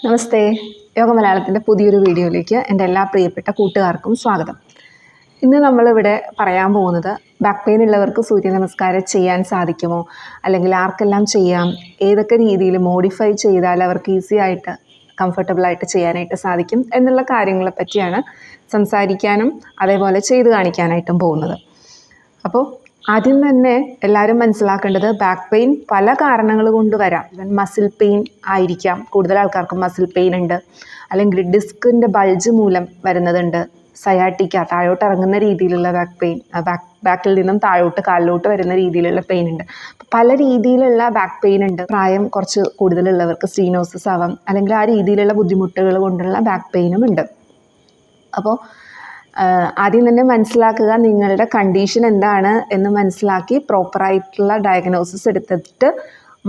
നമസ്തേ. യോഗ മലയാളത്തിൻ്റെ പുതിയൊരു വീഡിയോയിലേക്ക് എൻ്റെ എല്ലാ പ്രിയപ്പെട്ട കൂട്ടുകാർക്കും സ്വാഗതം. ഇന്ന് നമ്മളിവിടെ പറയാൻ പോകുന്നത് ബാക്ക് പെയിൻ ഉള്ളവർക്ക് സൂര്യ നമസ്കാരം ചെയ്യാൻ സാധിക്കുമോ, അല്ലെങ്കിൽ ആർക്കെല്ലാം ചെയ്യാം, ഏതൊക്കെ രീതിയിൽ മോഡിഫൈ ചെയ്താൽ അവർക്ക് ഈസി ആയിട്ട് കംഫർട്ടബിളായിട്ട് ചെയ്യാനായിട്ട് സാധിക്കും എന്നുള്ള കാര്യങ്ങളെ പറ്റിയാണ് സംസാരിക്കാനും അതേപോലെ ചെയ്ത് കാണിക്കാനായിട്ടും പോകുന്നത്. അപ്പോൾ ആദ്യം തന്നെ എല്ലാവരും മനസ്സിലാക്കേണ്ടത് ബാക്ക് പെയിൻ പല കാരണങ്ങൾ കൊണ്ട് വരാം. മസിൽ പെയിൻ ആയിരിക്കാം, കൂടുതൽ ആൾക്കാർക്ക് മസിൽ പെയിൻ ഉണ്ട്, അല്ലെങ്കിൽ ഡിസ്കിൻ്റെ ബൾജ് മൂലം വരുന്നതുണ്ട്, സയാട്ടിക്ക താഴോട്ട് ഇറങ്ങുന്ന രീതിയിലുള്ള ബാക്ക് പെയിൻ, ബാക്കിൽ നിന്നും താഴോട്ട് കാലിലോട്ട് വരുന്ന രീതിയിലുള്ള പെയിൻ ഉണ്ട്. പല രീതിയിലുള്ള ബാക്ക് പെയിൻ ഉണ്ട്. പ്രായം കുറച്ച് കൂടുതലുള്ളവർക്ക് സ്റ്റീനോസിസ് ആവാം, അല്ലെങ്കിൽ ആ രീതിയിലുള്ള ബുദ്ധിമുട്ടുകൾ കൊണ്ടുള്ള ബാക്ക് പെയിനും ഉണ്ട്. അപ്പോൾ ആദ്യം തന്നെ മനസ്സിലാക്കുക, നിങ്ങളുടെ കണ്ടീഷൻ എന്താണ് എന്ന് മനസ്സിലാക്കി പ്രോപ്പറായിട്ടുള്ള ഡയഗ്നോസിസ് എടുത്തിട്ട്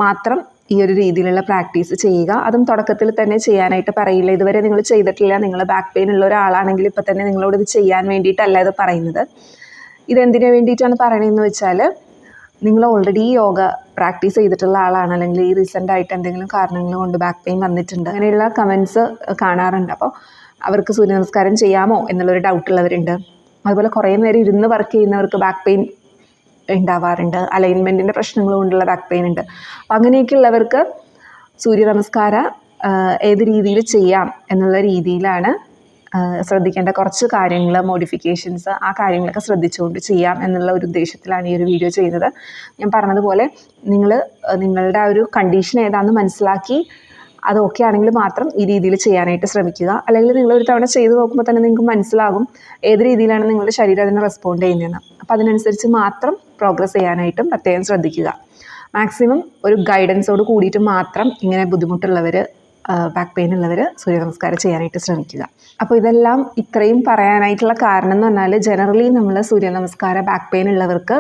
മാത്രം ഈ ഒരു രീതിയിലുള്ള പ്രാക്ടീസ് ചെയ്യുക. അതും തുടക്കത്തിൽ തന്നെ ചെയ്യാനായിട്ട് പറയില്ല. ഇതുവരെ നിങ്ങൾ ചെയ്തിട്ടില്ല, നിങ്ങൾ ബാക്ക് പെയിൻ ഉള്ള ഒരാളാണെങ്കിൽ ഇപ്പോൾ തന്നെ നിങ്ങളോട് ഇത് ചെയ്യാൻ വേണ്ടിയിട്ടല്ല ഇത് പറയുന്നത്. ഇതെന്തിനു വേണ്ടിയിട്ടാണ് പറയണതെന്ന് വെച്ചാൽ, നിങ്ങൾ ഓൾറെഡി യോഗ പ്രാക്ടീസ് ചെയ്തിട്ടുള്ള ആളാണ്, അല്ലെങ്കിൽ ഈ റീസെൻ്റായിട്ട് എന്തെങ്കിലും കാരണങ്ങൾ കൊണ്ട് ബാക്ക് പെയിൻ വന്നിട്ടുണ്ട്, അങ്ങനെയുള്ള കമൻസ് കാണാറുണ്ട്. അപ്പോൾ അവർക്ക് സൂര്യ നമസ്കാരം ചെയ്യാമോ എന്നുള്ളൊരു ഡൗട്ടുള്ളവരുണ്ട്. അതുപോലെ കുറേ നേരം ഇരുന്ന് വർക്ക് ചെയ്യുന്നവർക്ക് ബാക്ക് പെയിൻ ഉണ്ടാവാറുണ്ട്, അലൈൻമെൻറ്റിൻ്റെ പ്രശ്നങ്ങൾ കൊണ്ടുള്ള ബാക്ക് പെയിൻ ഉണ്ട്. അപ്പോൾ അങ്ങനെയൊക്കെയുള്ളവർക്ക് സൂര്യ നമസ്കാരം ഏത് രീതിയിൽ ചെയ്യാം എന്നുള്ള രീതിയിലാണ് ശ്രദ്ധിക്കേണ്ട കുറച്ച് കാര്യങ്ങൾ, മോഡിഫിക്കേഷൻസ്, ആ കാര്യങ്ങളൊക്കെ ശ്രദ്ധിച്ചുകൊണ്ട് ചെയ്യാം എന്നുള്ള ഒരു ഉദ്ദേശത്തിലാണ് ഈ ഒരു വീഡിയോ ചെയ്യുന്നത്. ഞാൻ പറഞ്ഞതുപോലെ നിങ്ങളുടെ ആ ഒരു കണ്ടീഷൻ ഏതാണെന്ന് മനസ്സിലാക്കി അത് ഓക്കെ ആണെങ്കിൽ മാത്രം ഈ രീതിയിൽ ചെയ്യാനായിട്ട് ശ്രമിക്കുക. അല്ലെങ്കിൽ നിങ്ങളൊരു തവണ ചെയ്ത് നോക്കുമ്പോൾ തന്നെ നിങ്ങൾക്ക് മനസ്സിലാകും ഏത് രീതിയിലാണ് നിങ്ങളുടെ ശരീരം അതിനെ റെസ്പോണ്ട് ചെയ്യുന്നതെന്ന്. അപ്പോൾ അതിനനുസരിച്ച് മാത്രം പ്രോഗ്രസ് ചെയ്യാനായിട്ടും പ്രത്യേകം ശ്രദ്ധിക്കുക. മാക്സിമം ഒരു ഗൈഡൻസോട് കൂടിയിട്ട് മാത്രം ഇങ്ങനെ ബുദ്ധിമുട്ടുള്ളവർ, ബാക്ക് പെയിൻ ഉള്ളവർ സൂര്യ നമസ്കാരം ചെയ്യാനായിട്ട് ശ്രമിക്കുക. അപ്പോൾ ഇതെല്ലാം ഇത്രയും പറയാനായിട്ടുള്ള കാരണം എന്ന് പറഞ്ഞാൽ, ജനറലി നമ്മൾ സൂര്യ നമസ്കാരം ബാക്ക് പെയിൻ ഉള്ളവർക്ക്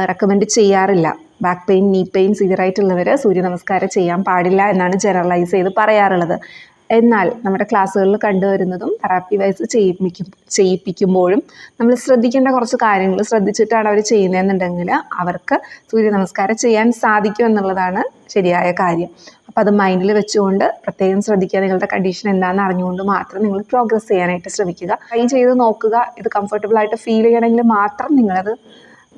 റെക്കമെൻഡ് ചെയ്യാറില്ല. ബാക്ക് പെയിൻ, നീ പെയിൻ സിവിയറായിട്ടുള്ളവർ സൂര്യ നമസ്കാരം ചെയ്യാൻ പാടില്ല എന്നാണ് ജനറലൈസ് ചെയ്ത് പറയാറുള്ളത്. എന്നാൽ നമ്മുടെ ക്ലാസ്സുകളിൽ കണ്ടുവരുന്നതും തെറാപ്പി വൈസ് ചെയ്യിപ്പിക്കുമ്പോഴും നമ്മൾ ശ്രദ്ധിക്കേണ്ട കുറച്ച് കാര്യങ്ങൾ ശ്രദ്ധിച്ചിട്ടാണ് അവർ ചെയ്യുന്നതെന്നുണ്ടെങ്കിൽ അവർക്ക് സൂര്യ നമസ്കാരം ചെയ്യാൻ സാധിക്കും എന്നുള്ളതാണ് ശരിയായ കാര്യം. അപ്പോൾ അത് മൈൻഡിൽ വെച്ചുകൊണ്ട് പ്രത്യേകം ശ്രദ്ധിക്കുക. നിങ്ങളുടെ കണ്ടീഷൻ എന്താണെന്ന് അറിഞ്ഞുകൊണ്ട് മാത്രം നിങ്ങൾ പ്രോഗ്രസ് ചെയ്യാനായിട്ട് ശ്രമിക്കുക. ട്രൈ ചെയ്ത് നോക്കുക. ഇത് കംഫർട്ടബിളായിട്ട് ഫീൽ ചെയ്യണമെങ്കിൽ മാത്രം നിങ്ങളത്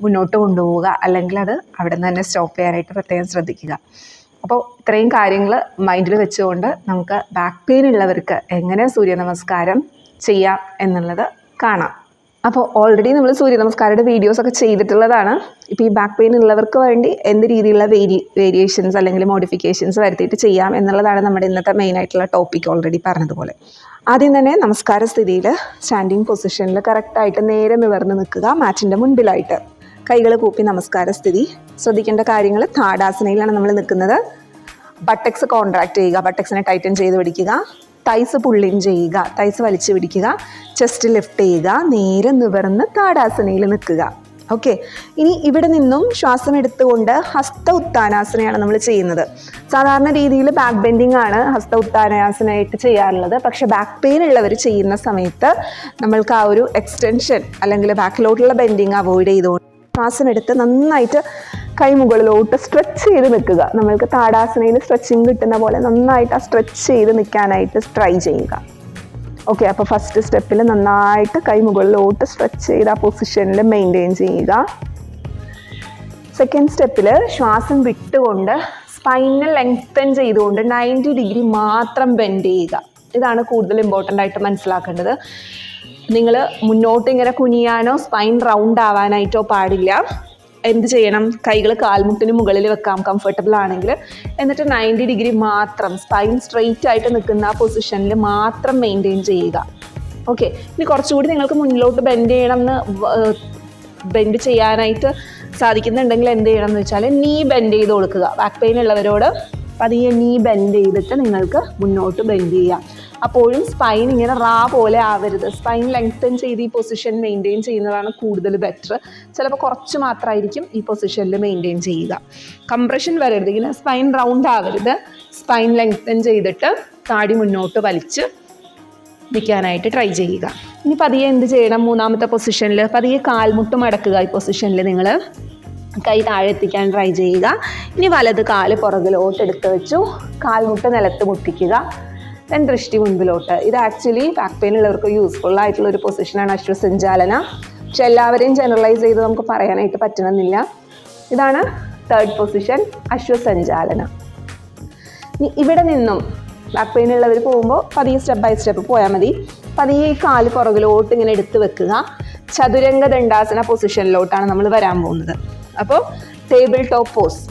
മുന്നോട്ട് കൊണ്ടുപോവുക, അല്ലെങ്കിൽ അത് അവിടെ നിന്ന് തന്നെ സ്റ്റോപ്പ് ചെയ്യാനായിട്ട് പ്രത്യേകം ശ്രദ്ധിക്കുക. അപ്പോൾ ഇത്രയും കാര്യങ്ങൾ മൈൻഡിൽ വെച്ചുകൊണ്ട് നമുക്ക് ബാക്ക് പെയിൻ ഉള്ളവർക്ക് എങ്ങനെ സൂര്യ നമസ്കാരം ചെയ്യാം എന്നുള്ളത് കാണാം. അപ്പോൾ ഓൾറെഡി നമ്മൾ സൂര്യ നമസ്കാരയുടെ വീഡിയോസൊക്കെ ചെയ്തിട്ടുള്ളതാണ്. ഇപ്പോൾ ഈ ബാക്ക് പെയിൻ ഉള്ളവർക്ക് വേണ്ടി എന്ത് രീതിയിലുള്ള വേരിയേഷൻസ് അല്ലെങ്കിൽ മോഡിഫിക്കേഷൻസ് വരുത്തിയിട്ട് ചെയ്യാം എന്നുള്ളതാണ് നമ്മുടെ ഇന്നത്തെ മെയിനായിട്ടുള്ള ടോപ്പിക്, ഓൾറെഡി പറഞ്ഞതുപോലെ. ആദ്യം തന്നെ നമസ്കാര സ്ഥിതിയിൽ സ്റ്റാൻഡിങ് പൊസിഷനിൽ കറക്റ്റായിട്ട് നേരെ നിവർന്ന് നിൽക്കുക, മാറ്റിൻ്റെ മുൻപിലായിട്ട്. കൈകൾ കൂപ്പി നമസ്കാര സ്ഥിതി. ശ്രദ്ധിക്കേണ്ട കാര്യങ്ങൾ, താടാസനയിലാണ് നമ്മൾ നിൽക്കുന്നത്. ബട്ടക്സ് കോൺട്രാക്ട് ചെയ്യുക, ബട്ടക്സിനെ ടൈറ്റൻ ചെയ്ത് പിടിക്കുക. തൈസ് പുള്ളിൻ ചെയ്യുക, തൈസ് വലിച്ചു പിടിക്കുക. ചെസ്റ്റ് ലിഫ്റ്റ് ചെയ്യുക, നേരെ നിവർന്ന് താടാസനയിൽ നിൽക്കുക. ഓക്കെ. ഇനി ഇവിടെ നിന്നും ശ്വാസം എടുത്തുകൊണ്ട് ഹസ്ത ഉത്താനാസനയാണ് നമ്മൾ ചെയ്യുന്നത്. സാധാരണ രീതിയിൽ ബാക്ക് ബെൻഡിങ് ആണ് ഹസ്ത ഉത്താനാസനയായിട്ട് ചെയ്യാറുള്ളത്. പക്ഷേ ബാക്ക് പെയിൻ ഉള്ളവർ ചെയ്യുന്ന സമയത്ത് നമ്മൾക്ക് ആ ഒരു എക്സ്റ്റൻഷൻ അല്ലെങ്കിൽ ബാക്കിലോട്ടുള്ള ബെൻഡിങ് അവോയ്ഡ് ചെയ്തുകൊണ്ട് ശ്വാസം എടുത്ത് നന്നായിട്ട് കൈ മുകളിലോട്ട് സ്ട്രെച്ച് ചെയ്ത് നിൽക്കുക. നമ്മൾക്ക് താടാസനയിൽ സ്ട്രെച്ചിങ് കിട്ടുന്ന പോലെ നന്നായിട്ട് ആ സ്ട്രെച്ച് ചെയ്ത് നിൽക്കാനായിട്ട് ട്രൈ ചെയ്യുക. ഓക്കെ. അപ്പോൾ ഫസ്റ്റ് സ്റ്റെപ്പിൽ നന്നായിട്ട് കൈ മുകളിലോട്ട് സ്ട്രെച്ച് ചെയ്ത് ആ പൊസിഷനിൽ മെയിൻറ്റെയിൻ ചെയ്യുക. സെക്കൻഡ് സ്റ്റെപ്പിൽ ശ്വാസം വിട്ടുകൊണ്ട് സ്പൈനെ ലെങ്തൻ ചെയ്തുകൊണ്ട് 90 ഡിഗ്രി മാത്രം ബെൻഡ് ചെയ്യുക. ഇതാണ് കൂടുതൽ ഇമ്പോർട്ടൻ്റ് ആയിട്ട് മനസ്സിലാക്കേണ്ടത്. നിങ്ങൾ മുന്നോട്ട് ഇങ്ങനെ കുനിയാനോ സ്പൈൻ റൗണ്ട് ആവാനായിട്ടോ പാടില്ല. എന്ത് ചെയ്യണം? കൈകൾ കാൽമുട്ടിന് മുകളിൽ വെക്കാം കംഫർട്ടബിൾ ആണെങ്കിൽ. എന്നിട്ട് 90 ഡിഗ്രി മാത്രം സ്പൈൻ സ്ട്രെയിറ്റ് ആയിട്ട് നിൽക്കുന്ന ആ പൊസിഷനിൽ മാത്രം മെയിൻറ്റെയിൻ ചെയ്യുക. ഓക്കെ. ഇനി കുറച്ചുകൂടി നിങ്ങൾക്ക് മുന്നിലോട്ട് ബെൻഡ് ചെയ്യണമെന്ന് ബെൻഡ് ചെയ്യാനായിട്ട് സാധിക്കുന്നുണ്ടെങ്കിൽ എന്ത് ചെയ്യണം എന്ന് വെച്ചാൽ, നീ ബെൻഡ് ചെയ്ത് കൊടുക്കുക. ബാക്ക് പെയിൻ ഉള്ളവരോട് പതിയെ നീ ബെൻഡ് ചെയ്തിട്ട് നിങ്ങൾക്ക് മുന്നോട്ട് ബെൻഡ് ചെയ്യാം. അപ്പോഴും സ്പൈൻ ഇങ്ങനെ റാ പോലെ ആവരുത്. സ്പൈൻ ലെങ്തൻ ചെയ്ത് ഈ പൊസിഷൻ മെയിൻറ്റെയിൻ ചെയ്യുന്നതാണ് കൂടുതൽ ബെറ്റർ. ചിലപ്പോൾ കുറച്ച് മാത്രമായിരിക്കും ഈ പൊസിഷനിൽ മെയിൻറ്റെയിൻ ചെയ്യുക. കംപ്രഷൻ വരരുത്, ഇങ്ങനെ സ്പൈൻ റൗണ്ട് ആവരുത്. സ്പൈൻ ലെങ്തൻ ചെയ്തിട്ട് താടി മുന്നോട്ട് വലിച്ച് നിൽക്കാനായിട്ട് ട്രൈ ചെയ്യുക. ഇനി പതിയെ എന്ത് ചെയ്യണം? മൂന്നാമത്തെ പൊസിഷനിൽ പതിയെ കാൽമുട്ട് മടക്കുക. ഈ പൊസിഷനിൽ നിങ്ങൾ കൈ താഴെ എത്തിക്കാൻ ട്രൈ ചെയ്യുക. ഇനി വലത് കാല് പുറകിലോട്ട് എടുത്ത് വെച്ചു, കാൽമുട്ട് നിലത്ത് മുട്ടിക്കുക. ദെൻ ദൃഷ്ടി മുൻപിലോട്ട്. ഇത് ആക്ച്വലി ബാക്ക് പെയിൻ ഉള്ളവർക്ക് യൂസ്ഫുൾ ആയിട്ടുള്ള ഒരു പൊസിഷനാണ് അശ്വസഞ്ചാലന. പക്ഷെ എല്ലാവരെയും ജനറലൈസ് ചെയ്ത് നമുക്ക് പറയാനായിട്ട് പറ്റണമെന്നില്ല. ഇതാണ് തേർഡ് പൊസിഷൻ, അശ്വസഞ്ചാലന. ഇവിടെ നിന്നും ബാക്ക് പെയിൻ ഉള്ളവർ പോകുമ്പോൾ പതിയെ സ്റ്റെപ്പ് ബൈ സ്റ്റെപ്പ് പോയാൽ മതി. പതിയെ ഈ കാല് പുറകിലോട്ട് ഇങ്ങനെ എടുത്ത് വെക്കുക. ചതുരംഗ ദണ്ഡാസന പൊസിഷനിലോട്ടാണ് നമ്മൾ വരാൻ പോകുന്നത്. അപ്പോൾ ടേബിൾ ടോപ്പ് പോസ്,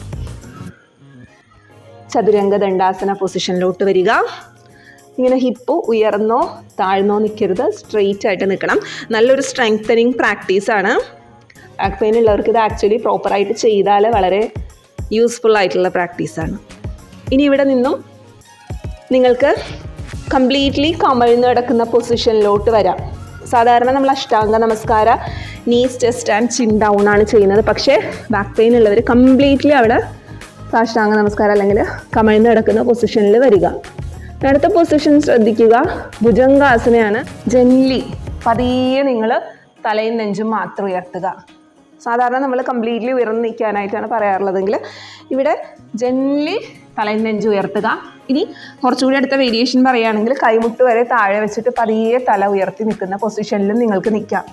ചതുരംഗ ദണ്ഡാസന പൊസിഷനിലോട്ട് വരിക. ഇങ്ങനെ ഹിപ്പ് ഉയർന്നോ താഴ്ന്നോ നിൽക്കരുത്, സ്ട്രെയിറ്റ് ആയിട്ട് നിൽക്കണം. നല്ലൊരു സ്ട്രെങ്തനിങ് പ്രാക്ടീസാണ്. ബാക്ക് പെയിൻ ഉള്ളവർക്ക് ഇത് ആക്ച്വലി പ്രോപ്പറായിട്ട് ചെയ്താൽ വളരെ യൂസ്ഫുൾ ആയിട്ടുള്ള പ്രാക്ടീസാണ്. ഇനി ഇവിടെ നിന്നും നിങ്ങൾക്ക് കംപ്ലീറ്റ്ലി കമിഴ്ന്ന് കിടക്കുന്ന പൊസിഷനിലോട്ട് വരാം. സാധാരണ നമ്മൾ Ashtanga Namaskara knees chest and chin down ആണ് ചെയ്യുന്നത്. പക്ഷേ ബാക്ക് പെയിൻ ഉള്ളവർ കംപ്ലീറ്റ്ലി അവിടെ സാഷ്ടാംഗ നമസ്കാരം അല്ലെങ്കിൽ കമിഴ്ന്ന് കിടക്കുന്ന പൊസിഷനിൽ വരിക. അടുത്ത പൊസിഷൻ ശ്രദ്ധിക്കുക, ഭുജംഗാസനയാണ്. ജെന്റ്ലി പതിയെ നിങ്ങൾ തലയും നെഞ്ചും മാത്രം ഉയർത്തുക. സാധാരണ നമ്മൾ കംപ്ലീറ്റ്ലി ഉയർന്ന് നിൽക്കാനായിട്ടാണ് പറയാറുള്ളതെങ്കിൽ ഇവിടെ ജെന്റ്ലി തലയും നെഞ്ചും ഉയർത്തുക. ഇനി കുറച്ചുകൂടി അടുത്ത വേരിയേഷൻ പറയുകയാണെങ്കിൽ കൈമുട്ട് വരെ താഴെ വെച്ചിട്ട് പതിയെ തല ഉയർത്തി നിൽക്കുന്ന പൊസിഷനിലും നിങ്ങൾക്ക് നിൽക്കാം.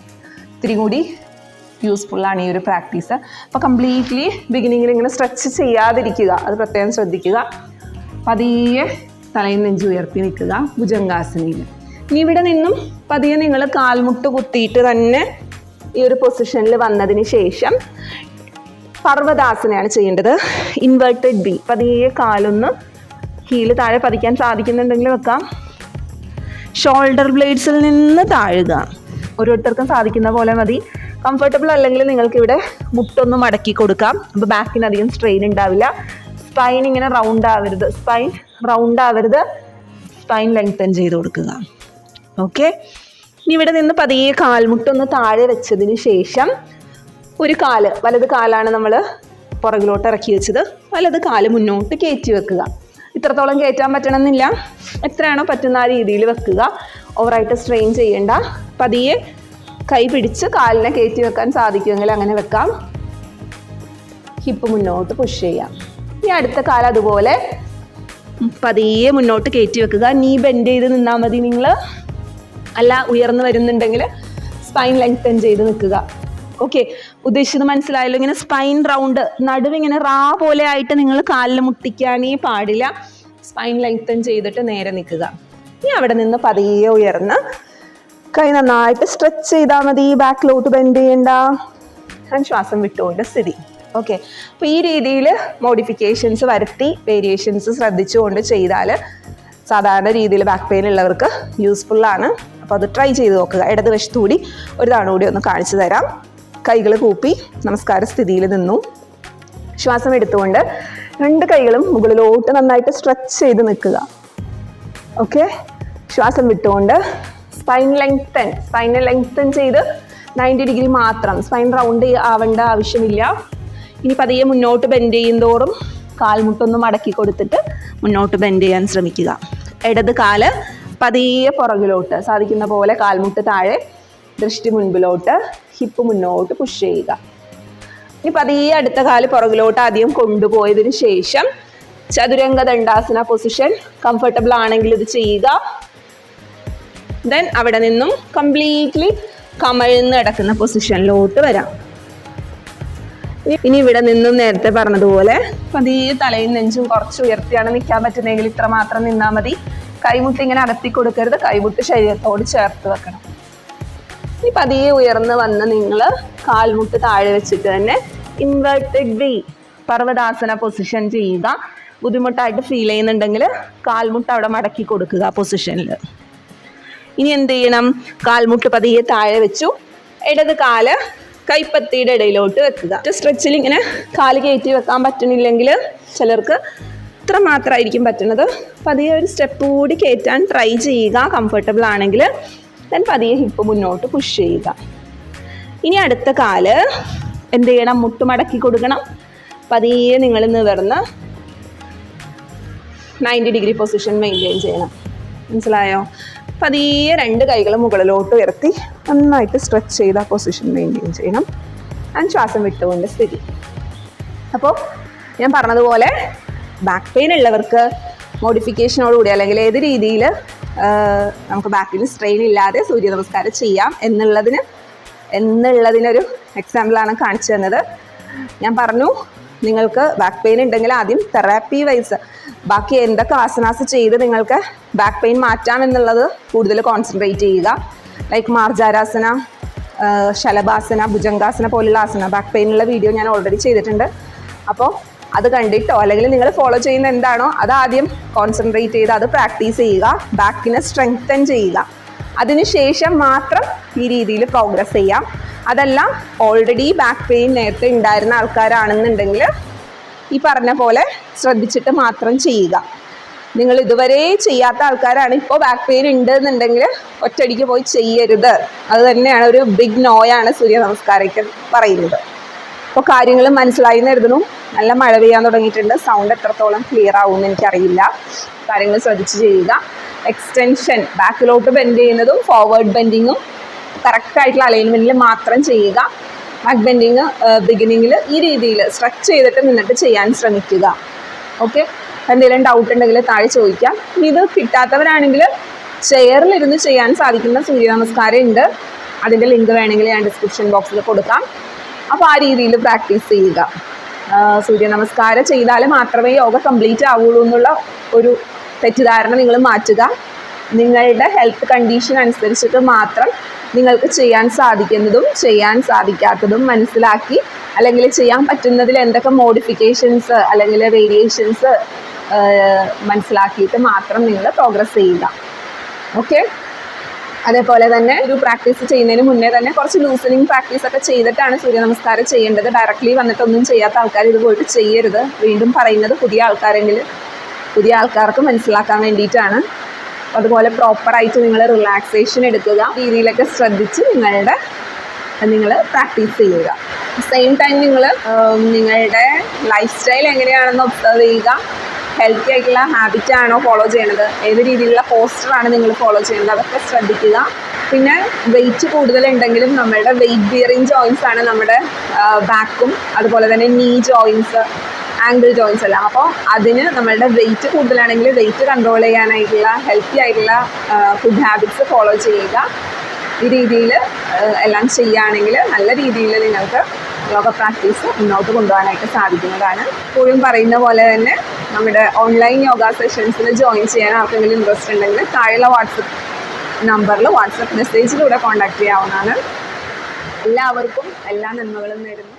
ഇത്തിരി കൂടി യൂസ്ഫുള്ളാണ് ഈ ഒരു പ്രാക്ടീസ്. അപ്പോൾ കംപ്ലീറ്റ്ലി ബിഗിനിങ്ങിൽ ഇങ്ങനെ സ്ട്രെച്ച് ചെയ്യാതിരിക്കുക, അത് പ്രത്യേകം ശ്രദ്ധിക്കുക. പതിയെ തലയും നെഞ്ച് ഉയർത്തി നിൽക്കുക ഭുജംഗാസനയിൽ. ഇനി ഇവിടെ നിന്നും പതിയെ നിങ്ങൾ കാൽമുട്ട് കുത്തിയിട്ട് തന്നെ ഈ ഒരു പൊസിഷനിൽ വന്നതിന് ശേഷം പർവ്വതാസനയാണ് ചെയ്യേണ്ടത്. Inverted B. പതിയെ കാലൊന്ന് ഹീല് താഴെ പതിക്കാൻ സാധിക്കുന്നുണ്ടെങ്കിൽ വെക്കാം. ഷോൾഡർ ബ്ലേഡ്സിൽ നിന്ന് താഴുക. ഓരോരുത്തർക്കും സാധിക്കുന്ന പോലെ മതി. കംഫർട്ടബിൾ അല്ലെങ്കിൽ നിങ്ങൾക്കിവിടെ മുട്ടൊന്ന് മടക്കി കൊടുക്കാം. അപ്പോൾ ബാക്കിന് അധികം സ്ട്രെയിൻ ഉണ്ടാവില്ല. സ്പൈൻ ഇങ്ങനെ റൗണ്ട് ആവരുത്. സ്പൈൻ ലെങ്തൻ ചെയ്ത് കൊടുക്കുക. ഓക്കെ. ഇനി ഇവിടെ നിന്ന് പതിയെ കാൽമുട്ടൊന്ന് താഴെ വെച്ചതിന് ശേഷം ഒരു കാല്, വലത് കാലാണ് നമ്മൾ പുറകിലോട്ട് ഇറക്കി വെച്ചത്, വലത് കാല് മുന്നോട്ട് കയറ്റി വെക്കുക. ഇത്രത്തോളം കയറ്റാൻ പറ്റണമെന്നില്ല, എത്രയാണോ പറ്റുന്ന ആ രീതിയിൽ വെക്കുക. ഓവറായിട്ട് സ്ട്രെയിൻ ചെയ്യേണ്ട. പതിയെ കൈ പിടിച്ച് കാലിനെ കയറ്റി വെക്കാൻ സാധിക്കുമെങ്കിൽ അങ്ങനെ വെക്കാം. ഹിപ്പ് മുന്നോട്ട് പുഷ് ചെയ്യാം. ഇനി അടുത്ത കാലം അതുപോലെ പതിയെ മുന്നോട്ട് കയറ്റി വെക്കുക. നീ ബെൻഡ് ചെയ്ത് നിന്നാൽ മതി. നിങ്ങൾ അല്ല ഉയർന്നു വരുന്നുണ്ടെങ്കിൽ സ്പൈൻ ലെങ്തൻ ചെയ്ത് നിൽക്കുക. ഓക്കെ, ഉദ്ദേശിച്ചത് മനസ്സിലായല്ലോ. ഇങ്ങനെ സ്പൈൻ റൗണ്ട്, നടുവിങ്ങനെ റാ പോലെ ആയിട്ട് നിങ്ങൾ കാലിൽ മുട്ടിക്കാനേ പാടില്ല. സ്പൈൻ ലെങ്തൻ ചെയ്തിട്ട് നേരെ നിൽക്കുക. ഇനി അവിടെ നിന്ന് പതിയെ ഉയർന്ന് കൈ നന്നായിട്ട് സ്ട്രെച്ച് ചെയ്താൽ മതി. ബാക്കിലോട്ട് ബെൻഡ് ചെയ്യണ്ട. ശ്വാസം വിട്ടുകൊണ്ട് സ്ഥിതി. ഓക്കെ, അപ്പോൾ ഈ രീതിയിൽ മോഡിഫിക്കേഷൻസ് വരുത്തി വേരിയേഷൻസ് ശ്രദ്ധിച്ചുകൊണ്ട് ചെയ്താൽ സാധാരണ രീതിയിൽ ബാക്ക് പെയിൻ ഉള്ളവർക്ക് യൂസ്ഫുള്ളാണ്. അപ്പോൾ അത് ട്രൈ ചെയ്ത് നോക്കുക. ഇടതുവശത്തുകൂടി ഒരു തവണ കൂടി ഒന്ന് കാണിച്ചു തരാം. കൈകൾ കൂപ്പി നമസ്കാര സ്ഥിതിയിൽ നിന്നു. ശ്വാസം എടുത്തുകൊണ്ട് രണ്ട് കൈകളും മുകളിലോട്ട് നന്നായിട്ട് സ്ട്രെച്ച് ചെയ്ത് നിൽക്കുക. ഓക്കെ, ശ്വാസം വിട്ടുകൊണ്ട് സ്പൈനെ ലെങ്തൻ ചെയ്ത് 90 ഡിഗ്രി മാത്രം. സ്പൈൻ റൗണ്ട് ആവേണ്ട ആവശ്യമില്ല. ഇനി പതിയെ മുന്നോട്ട് ബെൻഡ് ചെയ്യും തോറും കാൽമുട്ടൊന്ന് മടക്കി കൊടുത്തിട്ട് മുന്നോട്ട് ബെൻഡ് ചെയ്യാൻ ശ്രമിക്കുക. ഇടത് കാല് പതിയെ പുറകിലോട്ട്, സാധിക്കുന്ന പോലെ കാൽമുട്ട് താഴെ, ദൃഷ്ടി മുൻപിലോട്ട്, ഹിപ്പ് മുന്നോട്ട് പുഷ് ചെയ്യുക. ഇനി പതിയെ അടുത്ത കാല് പുറകിലോട്ട് ആദ്യം കൊണ്ടുപോയതിന് ശേഷം ചതുരംഗ ദണ്ഡാസന പൊസിഷൻ. കംഫർട്ടബിൾ ആണെങ്കിൽ ഇത് ചെയ്യുക. ദെൻ അവിടെ നിന്നും കംപ്ലീറ്റ്ലി കമിഴ്ന്ന് കിടക്കുന്ന പൊസിഷനിലോട്ട് വരാം. ഇനി ഇവിടെ നിന്നും നേരത്തെ പറഞ്ഞതുപോലെ പതിയെ തലയും നെഞ്ചും കുറച്ച് ഉയർത്തിയാണ് നിൽക്കാൻ പറ്റുന്നതെങ്കിൽ ഇത്ര മാത്രം നിന്നാൽ മതി. കൈമുട്ട് ഇങ്ങനെ അകത്തി കൊടുക്കരുത്, കൈമുട്ട് ശരീരത്തോട് ചേർത്ത് വെക്കണം. ഈ പതിയെ ഉയർന്ന് വന്ന് നിങ്ങൾ കാൽമുട്ട് താഴെ വെച്ചിട്ട് തന്നെ ഇൻവേർട്ടഡ് വി പർവ്വതാസന പൊസിഷൻ ചെയ്യുക. ബുദ്ധിമുട്ടായിട്ട് ഫീൽ ചെയ്യുന്നുണ്ടെങ്കിൽ കാൽമുട്ട് അവിടെ മടക്കി കൊടുക്കുക പൊസിഷനിൽ. ഇനി എന്ത് ചെയ്യണം? കാൽമുട്ട് പതിയെ താഴെ വെച്ചു. ഇടത് കാല് കൈപ്പത്തിയുടെ ഇടയിലോട്ട് വെക്കുക. സ്ട്രെച്ചിൽ ഇങ്ങനെ കാല് കയറ്റി വെക്കാൻ പറ്റുന്നില്ലെങ്കിൽ ചിലർക്ക് ഇത്ര മാത്രമായിരിക്കും പറ്റുന്നത്. പതിയെ ഒരു സ്റ്റെപ്പ് കൂടി കയറ്റാൻ ട്രൈ ചെയ്യുക കംഫർട്ടബിൾ ആണെങ്കിൽ. ദെൻ പതിയെ ഹിപ്പ് മുന്നോട്ട് പുഷ് ചെയ്യുക. ഇനി അടുത്ത കാല് എന്ത് ചെയ്യണം? മുട്ട് മടക്കി കൊടുക്കണം. പതിയെ നിങ്ങൾ നിവർന്ന് 90 ഡിഗ്രി പൊസിഷൻ മെയിൻറ്റെയിൻ ചെയ്യണം. മനസ്സിലായോ? പതിയെ രണ്ട് കൈകളും മുകളിലോട്ട് ഉയർത്തി നന്നായിട്ട് സ്ട്രെച്ച് ചെയ്ത പൊസിഷൻ മെയിൻറ്റെയിൻ ചെയ്യണം. ആൻഡ് ശ്വാസം വിട്ടുകൊണ്ട് സ്ഥിതി. അപ്പോൾ ഞാൻ പറഞ്ഞതുപോലെ ബാക്ക് പെയിൻ ഉള്ളവർക്ക് മോഡിഫിക്കേഷനോടുകൂടി അല്ലെങ്കിൽ ഏത് രീതിയിൽ നമുക്ക് ബാക്കിന് സ്ട്രെയിൻ ഇല്ലാതെ സൂര്യ നമസ്കാരം ചെയ്യാം എന്നുള്ളതിനൊരു എക്സാമ്പിളാണ് കാണിച്ചു തന്നത്. ഞാൻ പറഞ്ഞു നിങ്ങൾക്ക് ബാക്ക് പെയിൻ ഉണ്ടെങ്കിൽ ആദ്യം തെറാപ്പി വൈസ് ബാക്കി എന്തൊക്കെ ആസനാസ് ചെയ്ത് നിങ്ങൾക്ക് ബാക്ക് പെയിൻ മാറ്റാം എന്നുള്ളത് കൂടുതൽ കോൺസെൻട്രേറ്റ് ചെയ്യുക. ലൈക്ക് മാർജാരാസന, ശലഭാസന, ഭുജംഗാസന പോലുള്ള ആസന ബാക്ക് പെയിനുള്ള വീഡിയോ ഞാൻ ഓൾറെഡി ചെയ്തിട്ടുണ്ട്. അപ്പോൾ അത് കണ്ടിട്ടോ അല്ലെങ്കിൽ നിങ്ങൾ ഫോളോ ചെയ്യുന്ന എന്താണോ അത് ആദ്യം കോൺസെൻട്രേറ്റ് ചെയ്ത് അത് പ്രാക്ടീസ് ചെയ്യുക, ബാക്കിനെ സ്ട്രെങ്തൻ ചെയ്യുക. അതിനുശേഷം മാത്രം ഈ രീതിയിൽ പ്രോഗ്രസ് ചെയ്യാം. അതെല്ലാം ഓൾറെഡി ബാക്ക് പെയിൻ നേരത്തെ ഉണ്ടായിരുന്ന ആൾക്കാരാണെന്നുണ്ടെങ്കിൽ ഈ പറഞ്ഞ പോലെ ശ്രദ്ധിച്ചിട്ട് മാത്രം ചെയ്യുക. നിങ്ങൾ ഇതുവരെ ചെയ്യാത്ത ആൾക്കാരാണ് ഇപ്പോൾ ബാക്ക് പെയിൻ ഉണ്ട് എന്നുണ്ടെങ്കിൽ ഒറ്റയടിക്ക് പോയി ചെയ്യരുത്. അത് തന്നെയാണ് ഒരു ബിഗ് നോയാണ് സൂര്യ നമസ്കാരയ്ക്ക് പറയുന്നത്. അപ്പോൾ കാര്യങ്ങൾ മനസ്സിലായി എന്ന് കരുതുന്നു. നല്ല മഴ പെയ്യാൻ തുടങ്ങിയിട്ടുണ്ട്. സൗണ്ട് എത്രത്തോളം ക്ലിയർ ആവുമെന്ന് എനിക്കറിയില്ല. കാര്യങ്ങൾ ശ്രദ്ധിച്ച് ചെയ്യുക. എക്സ്റ്റൻഷൻ ബാക്കിലോട്ട് ബെൻഡ് ചെയ്യുന്നതും ഫോർവേഡ് ബെൻഡിങ്ങും കറക്റ്റായിട്ടുള്ള അലൈൻമെൻറ്റിൽ മാത്രം ചെയ്യുക. ബാക്ക് ബെൻഡിങ് ബിഗിനിങ്ങിൽ ഈ രീതിയിൽ സ്ട്രെച്ച് ചെയ്തിട്ട് നിന്നിട്ട് ചെയ്യാൻ ശ്രമിക്കുക. ഓക്കെ, എന്തെങ്കിലും ഡൗട്ട് ഉണ്ടെങ്കിൽ താഴെ ചോദിക്കാം. ഇത് കിട്ടാത്തവരാണെങ്കിൽ ചെയറിലിരുന്ന് ചെയ്യാൻ സാധിക്കുന്ന സൂര്യ നമസ്കാരം ഉണ്ട്. അതിൻ്റെ ലിങ്ക് വേണമെങ്കിൽ ഞാൻ ഡിസ്ക്രിപ്ഷൻ ബോക്സിൽ കൊടുക്കാം. അപ്പോൾ ആ രീതിയിൽ പ്രാക്ടീസ് ചെയ്യുക. സൂര്യ നമസ്കാരം ചെയ്താൽ മാത്രമേ യോഗ കംപ്ലീറ്റ് ആവുള്ളൂ എന്നുള്ള ഒരു തെറ്റിദ്ധാരണ നിങ്ങൾ മാറ്റുക. നിങ്ങളുടെ ഹെൽത്ത് കണ്ടീഷൻ അനുസരിച്ചിട്ട് മാത്രം നിങ്ങൾക്ക് ചെയ്യാൻ സാധിക്കുന്നതും ചെയ്യാൻ സാധിക്കാത്തതും മനസ്സിലാക്കി, അല്ലെങ്കിൽ ചെയ്യാൻ പറ്റുന്നതിൽ എന്തൊക്കെ മോഡിഫിക്കേഷൻസ് അല്ലെങ്കിൽ വേരിയേഷൻസ് മനസ്സിലാക്കിയിട്ട് മാത്രം നിങ്ങൾ പ്രോഗ്രസ് ചെയ്യുക. ഓക്കെ, അതേപോലെ തന്നെ ഒരു പ്രാക്ടീസ് ചെയ്യുന്നതിന് മുന്നേ തന്നെ കുറച്ച് ലൂസനിങ് പ്രാക്ടീസ് ഒക്കെ ചെയ്തിട്ടാണ് സൂര്യ നമസ്കാരം ചെയ്യേണ്ടത്. ഡയറക്റ്റ്ലി വന്നിട്ടൊന്നും ചെയ്യാത്ത ആൾക്കാർ ഇത് പോയിട്ട് ചെയ്യരുത്. വീണ്ടും പറയുന്നത് പുതിയ ആൾക്കാർക്ക് മനസ്സിലാക്കാൻ വേണ്ടിയിട്ടാണ്. അതുപോലെ പ്രോപ്പറായിട്ട് നിങ്ങൾ റിലാക്സേഷൻ എടുക്കുക, രീതിയിലൊക്കെ ശ്രദ്ധിച്ച് നിങ്ങൾ പ്രാക്ടീസ് ചെയ്യുക. സെയിം ടൈം നിങ്ങളുടെ ലൈഫ് സ്റ്റൈൽ എങ്ങനെയാണെന്ന് ഒബ്സർവ് ചെയ്യുക. ഹെൽത്തി ആയിട്ടുള്ള ഹാബിറ്റ് ആണോ ഫോളോ ചെയ്യണത്, ഏത് രീതിയിലുള്ള പോസ്റ്ററാണ് നിങ്ങൾ ഫോളോ ചെയ്യുന്നത്, അതൊക്കെ ശ്രദ്ധിക്കുക. പിന്നെ വെയിറ്റ് കൂടുതലുണ്ടെങ്കിലും നമ്മളുടെ വെയിറ്റ് ബിയറിങ് ജോയിൻസ് ആണ് നമ്മുടെ ബാക്കും അതുപോലെ തന്നെ നീ ജോയിൻസ്, ആംഗിൾ ജോയിൻസ് എല്ലാം. അപ്പോൾ അതിന് നമ്മളുടെ വെയിറ്റ് കൂടുതലാണെങ്കിൽ വെയിറ്റ് കൺട്രോൾ ചെയ്യാനായിട്ടുള്ള ഹെൽത്തി ആയിട്ടുള്ള ഫുഡ് ഹാബിറ്റ്സ് ഫോളോ ചെയ്യുക. ഈ രീതിയിൽ എല്ലാം ചെയ്യുകയാണെങ്കിൽ നല്ല രീതിയിൽ നിങ്ങൾക്ക് യോഗ പ്രാക്ടീസ് മുന്നോട്ട് കൊണ്ടുപോകാനായിട്ട് സാധിക്കുന്നതാണ്. എപ്പോഴും പറയുന്ന പോലെ തന്നെ നമ്മുടെ ഓൺലൈൻ യോഗ സെഷൻസിൽ ജോയിൻ ചെയ്യാൻ ആർക്കെങ്കിലും ഇൻട്രസ്റ്റ് ഉണ്ടെങ്കിൽ താഴെയുള്ള വാട്സപ്പ് നമ്പറിൽ വാട്സപ്പ് മെസ്സേജിലൂടെ കോൺടാക്ട് ചെയ്യാവുന്നതാണ്. എല്ലാവർക്കും എല്ലാ നന്മകളും നേരുന്നു.